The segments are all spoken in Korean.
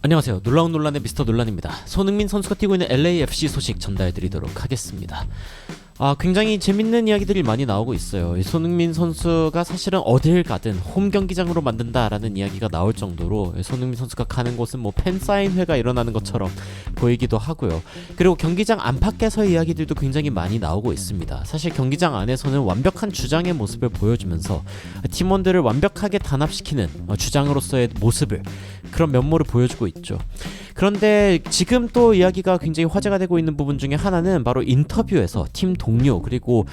안녕하세요. 놀라운 논란의 미스터 논란입니다. 손흥민 선수가 뛰고 있는 LAFC 소식 전달해드리도록 하겠습니다. 굉장히 재밌는 이야기들이 많이 나오고 있어요. 손흥민 선수가 사실은 어딜 가든 홈 경기장으로 만든다라는 이야기가 나올 정도로 손흥민 선수가 가는 곳은 뭐 팬사인회가 일어나는 것처럼 보이기도 하고요. 그리고 경기장 안팎에서의 이야기들도 굉장히 많이 나오고 있습니다. 사실 경기장 안에서는 완벽한 주장의 모습을 보여주면서 팀원들을 완벽하게 단합시키는 주장으로서의 모습을, 그런 면모를 보여주고 있죠. 그런데 지금 또 이야기가 굉장히 화제가 되고 있는 부분 중에 하나는 바로 인터뷰에서 팀 동료 그리고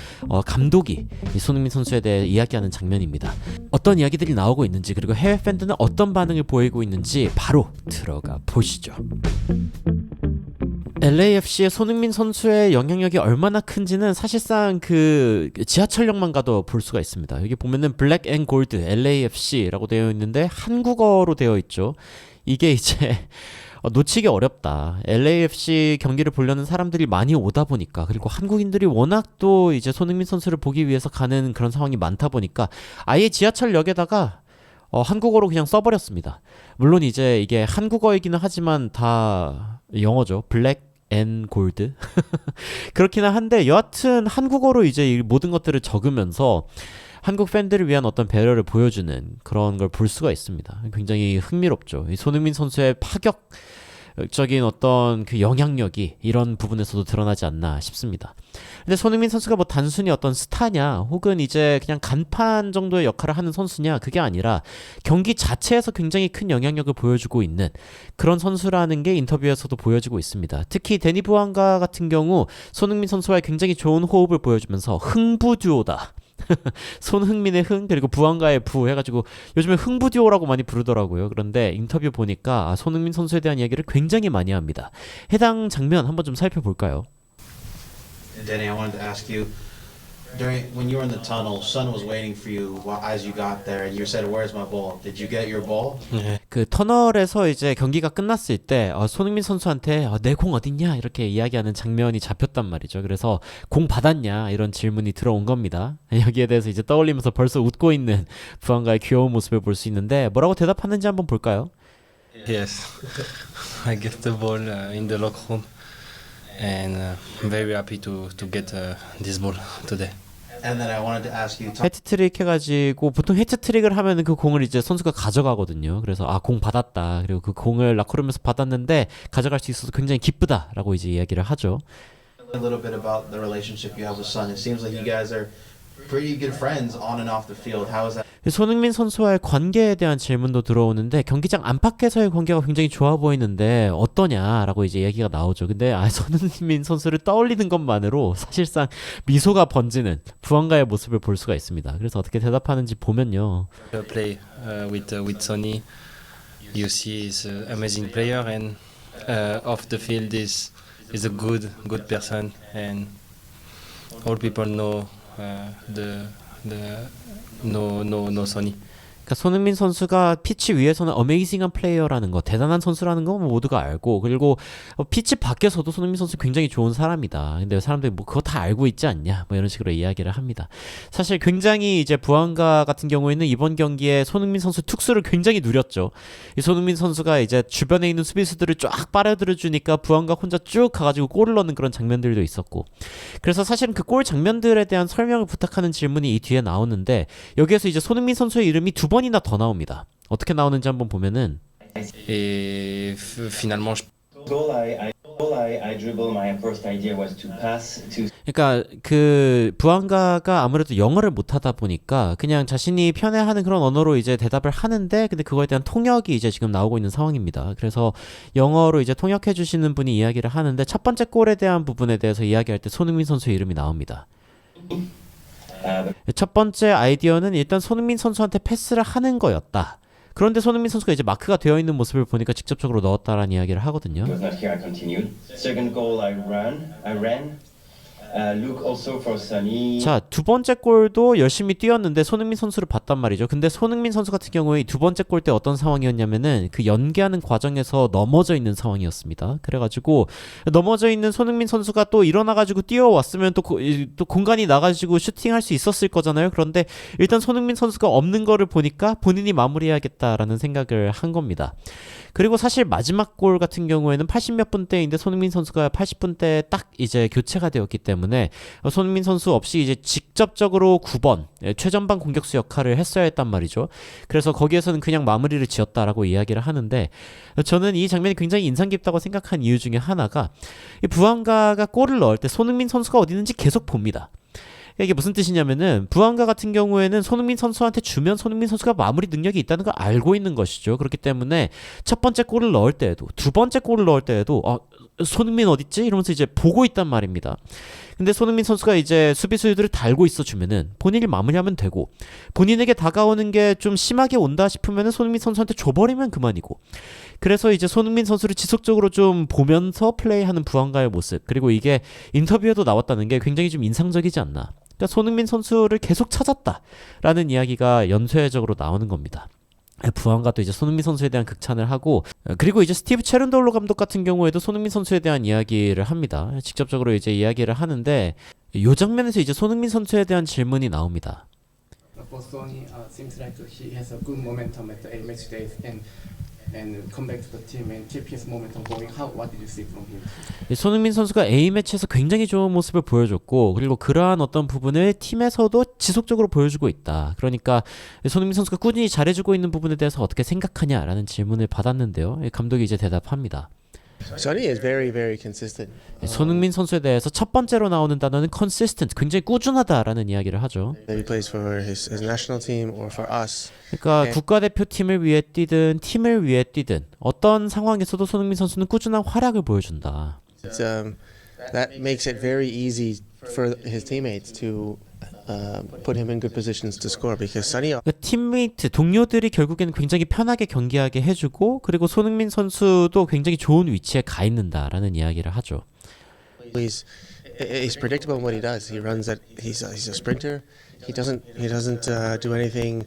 감독이 이 손흥민 선수에 대해 이야기하는 장면입니다. 어떤 이야기들이 나오고 있는지, 그리고 해외 팬들은 어떤 반응을 보이고 있는지 바로 들어가 보시죠. LAFC의 손흥민 선수의 영향력이 얼마나 큰지는 사실상 그 지하철역만 가도 볼 수가 있습니다. 여기 보면은 블랙 앤 골드 LAFC라고 되어 있는데 한국어로 되어 있죠. 이게 이제 놓치기 어렵다. LAFC 경기를 보려는 사람들이 많이 오다 보니까, 그리고 한국인들이 워낙 또 이제 손흥민 선수를 보기 위해서 가는 그런 상황이 많다 보니까 아예 지하철역에다가 한국어로 그냥 써버렸습니다. 물론 이제 이게 한국어이기는 하지만 다 영어죠. 블랙 앤 골드 그렇기는 한데, 여하튼 한국어로 이제 이 모든 것들을 적으면서 한국 팬들을 위한 어떤 배려를 보여주는 그런 걸 볼 수가 있습니다. 굉장히 흥미롭죠. 이 손흥민 선수의 파격적인 어떤 그 영향력이 이런 부분에서도 드러나지 않나 싶습니다. 근데 손흥민 선수가 뭐 단순히 어떤 스타냐, 혹은 이제 그냥 간판 정도의 역할을 하는 선수냐, 그게 아니라 경기 자체에서 굉장히 큰 영향력을 보여주고 있는 그런 선수라는 게 인터뷰에서도 보여지고 있습니다. 특히 데니 부앙가 같은 경우 손흥민 선수와의 굉장히 좋은 호흡을 보여주면서 흥부 듀오다, 손흥민의 흥 그리고 부안가의 부 해가지고 요즘에 흥부듀오라고 많이 부르더라고요. 그런데 인터뷰 보니까 손흥민 선수에 대한 이야기를 굉장히 많이 합니다. 해당 장면 한번 좀 살펴볼까요? Danny, I wanted to ask you, when you were in the tunnel, Son was waiting for you as you got there, and you said, "Where's my ball?" Did you get your ball? 그 터널에서 이제 경기가 끝났을 때 손흥민 선수한테 내 공 어딨냐 이렇게 이야기하는 장면이 잡혔단 말이죠. 그래서 공 받았냐 이런 질문이 들어온 겁니다. 여기에 대해서 이제 떠올리면서 벌써 웃고 있는 부안가의 귀여운 모습을 볼 수 있는데, 뭐라고 대답하는지 한번 볼까요? Yes, I get the ball in the locker room, and very happy to get this ball today. And then I wanted to ask you. 해트트릭 해가지고, 보통 해트트릭을 하면은 그 공을 이제 선수가 가져가거든요. 그래서 공 받았다, 그리고 그 공을 라커룸에서 받았는데 가져갈 수 있어서 굉장히 기쁘다라고 이제 이야기를 하죠. A little bit about the relationship you have with Son. It seems like you guys are pretty good friends on and off the field. How is that? 손흥민 선수와의 관계에 대한 질문도 들어오는데, 경기장 안팎에서의 관계가 굉장히 좋아 보이는데 어떠냐라고 이제 얘기가 나오죠. 근데 손흥민 선수를 떠올리는 것만으로 사실상 미소가 번지는 부안가의 모습을 볼 수가 있습니다. 그래서 어떻게 대답하는지 보면요. Play with Sonny, you see he's an amazing player, and off the field is a good person, and all people know no Sonny. 그러니까 손흥민 선수가 피치 위에서는 어메이징한 플레이어라는 거, 대단한 선수라는 거 모두가 알고, 그리고 피치 밖에서도 손흥민 선수 굉장히 좋은 사람이다. 근데 사람들이 뭐 그거 다 알고 있지 않냐, 뭐 이런 식으로 이야기를 합니다. 사실 굉장히 이제 부안가 같은 경우에는 이번 경기에 손흥민 선수 특수를 굉장히 누렸죠. 이 손흥민 선수가 이제 주변에 있는 수비수들을 쫙 빨아들여 주니까 부안가 혼자 쭉 가가지고 골을 넣는 그런 장면들도 있었고, 그래서 사실은 그 골 장면들에 대한 설명을 부탁하는 질문이 이 뒤에 나오는데, 여기에서 이제 손흥민 선수의 이름이 두 번이나 더 나옵니다. 어떻게 나오는지 한번 보면은, Et finalement, I dribble. My first idea was to pass to. 그러니까 그 부안가가 아무래도 영어를 못하다 보니까 그냥 자신이 편애하는 그런 언어로 이제 대답을 하는데, 근데 그거에 대한 통역이 이제 지금 나오고 있는 상황입니다. 그래서 영어로 이제 통역해 주시는 분이 이야기를 하는데, 첫 번째 골에 대한 부분에 대해서 이야기할 때 손흥민 선수의 이름이 나옵니다. 첫 번째 아이디어는 일단 손흥민 선수한테 패스를 하는 거였다. 그런데 손흥민 선수가 이제 마크가 되어 있는 모습을 보니까 직접적으로 넣었다라는 이야기를 하거든요. Was not here. I continued. Second goal, I ran. Look also for Sonny. 자, 두 번째 골도 열심히 뛰었는데 손흥민 선수를 봤단 말이죠. 근데 손흥민 선수 같은 경우에 두 번째 골 때 어떤 상황이었냐면은 그 연계하는 과정에서 넘어져 있는 상황이었습니다. 그래가지고 넘어져 있는 손흥민 선수가 또 일어나가지고 뛰어왔으면 또 공간이 나가지고 슈팅할 수 있었을 거잖아요. 그런데 일단 손흥민 선수가 없는 거를 보니까 본인이 마무리해야겠다라는 생각을 한 겁니다. 그리고 사실 마지막 골 같은 경우에는 80몇 분대인데 손흥민 선수가 80분대에 딱 이제 교체가 되었기 때문에 손흥민 선수 없이 이제 직접적으로 9번 최전방 공격수 역할을 했어야 했단 말이죠. 그래서 거기에서는 그냥 마무리를 지었다라고 이야기를 하는데 저는 이 장면이 굉장히 인상 깊다고 생각한 이유 중에 하나가 이 부안가가 골을 넣을 때 손흥민 선수가 어디 있는지 계속 봅니다. 이게 무슨 뜻이냐면은 부안가 같은 경우에는 손흥민 선수한테 주면 손흥민 선수가 마무리 능력이 있다는 걸 알고 있는 것이죠. 그렇기 때문에 첫 번째 골을 넣을 때에도 두 번째 골을 넣을 때에도 손흥민 어딨지? 이러면서 이제 보고 있단 말입니다. 근데 손흥민 선수가 이제 수비수들을 달고 있어주면은 본인이 마무리하면 되고 본인에게 다가오는 게 좀 심하게 온다 싶으면은 손흥민 선수한테 줘버리면 그만이고 그래서 이제 손흥민 선수를 지속적으로 좀 보면서 플레이하는 부안가의 모습 그리고 이게 인터뷰에도 나왔다는 게 굉장히 좀 인상적이지 않나. 그러니까 손흥민 선수를 계속 찾았다라는 이야기가 연쇄적으로 나오는 겁니다. 부안가도 이제 손흥민 선수에 대한 극찬을 하고 그리고 이제 스티브 체른돌로 감독 같은 경우에도 손흥민 선수에 대한 이야기를 합니다. 직접적으로 이제 이야기를 하는데 이 장면에서 이제 손흥민 선수에 대한 질문이 나옵니다. For Sonny, seems like he has a good momentum at the A match days and come back to the team and keep his momentum going. What did you see from him? 손흥민 선수가 A매치에서 굉장히 좋은 모습을 보여줬고 그리고 그러한 어떤 부분을 팀에서도 지속적으로 보여주고 있다. 그러니까 손흥민 선수가 꾸준히 잘해주고 있는 부분에 대해서 어떻게 생각하냐라는 질문을 받았는데요. 감독이 이제 대답합니다. Sonny is very, very consistent. 손흥민 선수에 대해서 첫 번째로 나오는 단어는 consistent, 굉장히 꾸준하다라는 이야기를 하죠. That he plays for his national team or for us. 그러니까 네. 국가대표팀을 위해 뛰든 팀을 위해 뛰든 어떤 상황에서도 손흥민 선수는 꾸준한 활약을 보여준다. It's, that makes it very easy for his teammates to put him in good positions to score because Sonny 그러니까 팀메이트, 동료들이 결국에는 굉장히 편하게 경기하게 해주고 그리고 손흥민 선수도 굉장히 좋은 위치에 가 있는다라는 이야기를 하죠. he's predictable in what he does. He runs at he's a sprinter. He doesn't do anything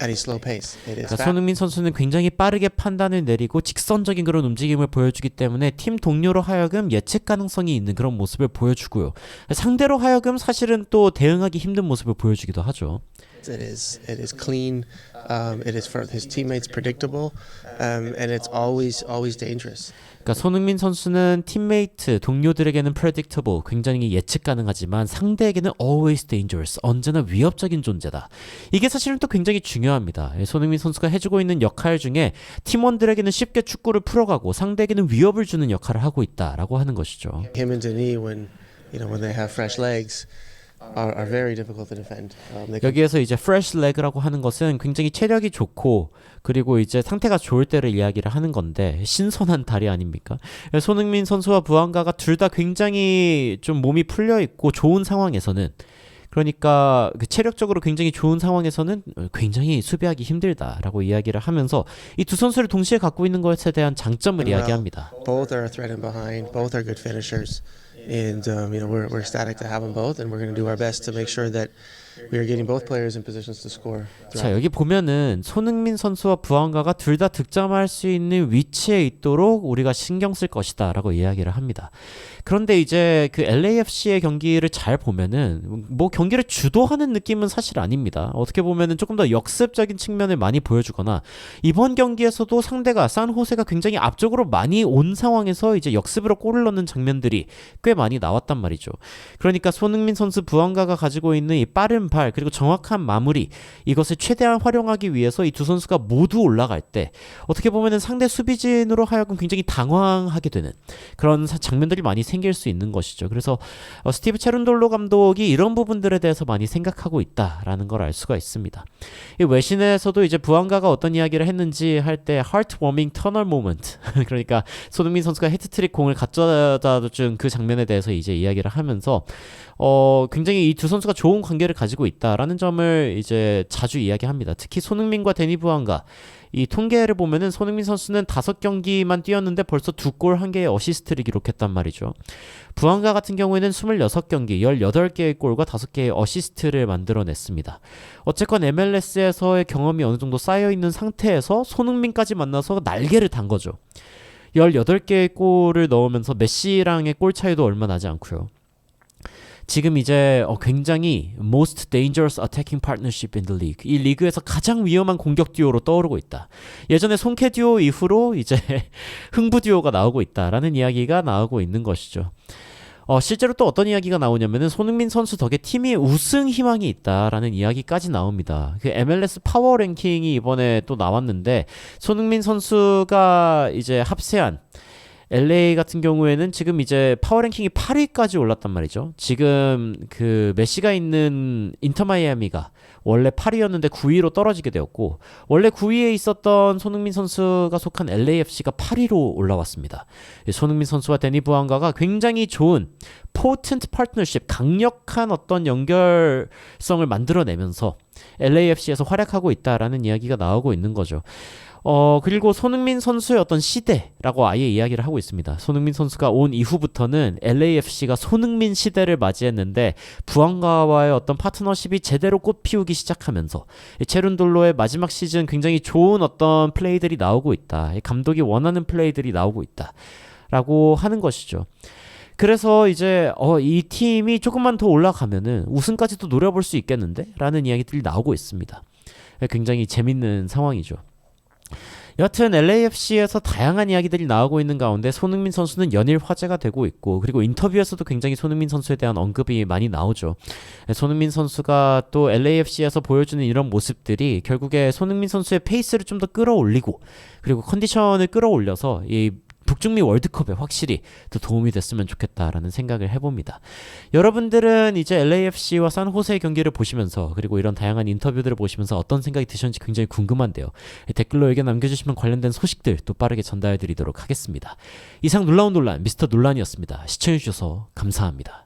at his slow pace. It is 그러니까 fast. 손흥민 선수는 굉장히 빠르게 판단을 내리고 직선적인 그런 움직임을 보여주기 때문에 팀 동료로 하여금 예측 가능성이 있는 그런 모습을 보여주고요. 상대로 하여금 사실은 또 대응하기 힘든 모습을 보여주기도 하죠. It is clean. It is for his teammates predictable, and it's always dangerous. 그러니까 손흥민 선수는 팀메이트, 동료들에게는 predictable, 굉장히 예측 가능하지만 상대에게는 always dangerous, 언제나 위협적인 존재다. 이게 사실은 또 굉장히 중요합니다. 손흥민 선수가 해주고 있는 역할 중에 팀원들에게는 쉽게 축구를 풀어가고 상대에게는 위협을 주는 역할을 하고 있다라고 하는 것이죠. Him and Denis, when they have fresh legs, are very difficult to defend. They can 여기에서 이제 fresh leg라고 하는 것은 굉장히 체력이 좋고 그리고 이제 상태가 좋을 때를 이야기를 하는 건데 신선한 다리 아닙니까? 손흥민 선수와 부안가가 둘 다 굉장히 좀 몸이 풀려 있고 좋은 상황에서는 그러니까 그 체력적으로 굉장히 좋은 상황에서는 굉장히 수비하기 힘들다라고 이야기를 하면서 이 두 선수를 동시에 갖고 있는 것에 대한 장점을 이야기합니다. both are a threat in behind. Both are good finishers, and we're ecstatic to have them both, and we're going to do our best to make sure that we are getting both players in positions to score. 자, 여기 보면은 손흥민 선수와 부안가가 둘 다 득점할 수 있는 위치에 있도록 우리가 신경 쓸 것이다 라고 이야기를 합니다. 그런데 이제 그 LAFC의 경기를 잘 보면은 뭐 경기를 주도하는 느낌은 사실 아닙니다. 어떻게 보면은 조금 더 역습적인 측면을 많이 보여주거나 이번 경기에서도 상대가 산호세가 굉장히 앞쪽으로 많이 온 상황에서 이제 역습으로 골을 넣는 장면들이 꽤 많이 나왔단 말이죠. 그러니까 손흥민 선수 부안가가 가지고 있는 이 빠른 발 그리고 정확한 마무리 이것을 최대한 활용하기 위해서 이 두 선수가 모두 올라갈 때 어떻게 보면은 상대 수비진으로 하여금 굉장히 당황하게 되는 그런 장면들이 많이 생길 수 있는 것이죠. 그래서 스티브 체른돌로 감독이 이런 부분들에 대해서 많이 생각하고 있다라는 걸 알 수가 있습니다. 이 외신에서도 이제 부안가가 어떤 이야기를 했는지 할 때 heartwarming tunnel moment 그러니까 손흥민 선수가 헤트트릭 공을 가져다 준 그 장면에 대해서 이제 이야기를 하면서 굉장히 이 두 선수가 좋은 관계를 가지고 있다라는 점을 이제 자주 이야기합니다. 특히 손흥민과 데니 부안가 이 통계를 보면은 손흥민 선수는 5경기만 뛰었는데 벌써 2골 1개의 어시스트를 기록했단 말이죠. 부안가 같은 경우에는 26경기 18개의 골과 5개의 어시스트를 만들어냈습니다. 어쨌건 MLS에서의 경험이 어느 정도 쌓여있는 상태에서 손흥민까지 만나서 날개를 단 거죠. 18개의 골을 넣으면서 메시랑의 골 차이도 얼마 나지 않고요. 지금 이제 굉장히 most dangerous attacking partnership in the league. 이 리그에서 가장 위험한 공격 듀오로 떠오르고 있다. 예전에 손캐 듀오 이후로 이제 흥부 듀오가 나오고 있다라는 이야기가 나오고 있는 것이죠. 실제로 또 어떤 이야기가 나오냐면은 손흥민 선수 덕에 팀이 우승 희망이 있다라는 이야기까지 나옵니다. 그 MLS 파워 랭킹이 이번에 또 나왔는데 손흥민 선수가 이제 합세한 LA 같은 경우에는 지금 이제 파워랭킹이 8위까지 올랐단 말이죠. 지금 그 메시가 있는 인터 마이애미가 원래 8위였는데 9위로 떨어지게 되었고, 원래 9위에 있었던 손흥민 선수가 속한 LAFC가 8위로 올라왔습니다. 손흥민 선수와 데니 부안가가 굉장히 좋은 포텐트 파트너십, 강력한 어떤 연결성을 만들어내면서 LAFC에서 활약하고 있다라는 이야기가 나오고 있는 거죠. 그리고 손흥민 선수의 어떤 시대라고 아예 이야기를 하고 있습니다. 손흥민 선수가 온 이후부터는 LAFC가 손흥민 시대를 맞이했는데 부안가와의 어떤 파트너십이 제대로 꽃 피우기 시작하면서 체룬돌로의 마지막 시즌 굉장히 좋은 어떤 플레이들이 나오고 있다. 감독이 원하는 플레이들이 나오고 있다. 라고 하는 것이죠. 그래서 이제 이 팀이 조금만 더 올라가면은 우승까지도 노려볼 수 있겠는데? 라는 이야기들이 나오고 있습니다. 굉장히 재밌는 상황이죠. 여하튼 LAFC에서 다양한 이야기들이 나오고 있는 가운데 손흥민 선수는 연일 화제가 되고 있고, 그리고 인터뷰에서도 굉장히 손흥민 선수에 대한 언급이 많이 나오죠. 손흥민 선수가 또 LAFC에서 보여주는 이런 모습들이 결국에 손흥민 선수의 페이스를 좀 더 끌어올리고, 그리고 컨디션을 끌어올려서 이 북중미 월드컵에 확실히 더 도움이 됐으면 좋겠다라는 생각을 해봅니다. 여러분들은 이제 LAFC와 산호세의 경기를 보시면서, 그리고 이런 다양한 인터뷰들을 보시면서 어떤 생각이 드셨는지 굉장히 궁금한데요. 댓글로 의견 남겨주시면 관련된 소식들 또 빠르게 전달해드리도록 하겠습니다. 이상 놀라운 논란 미스터 논란이었습니다. 시청해주셔서 감사합니다.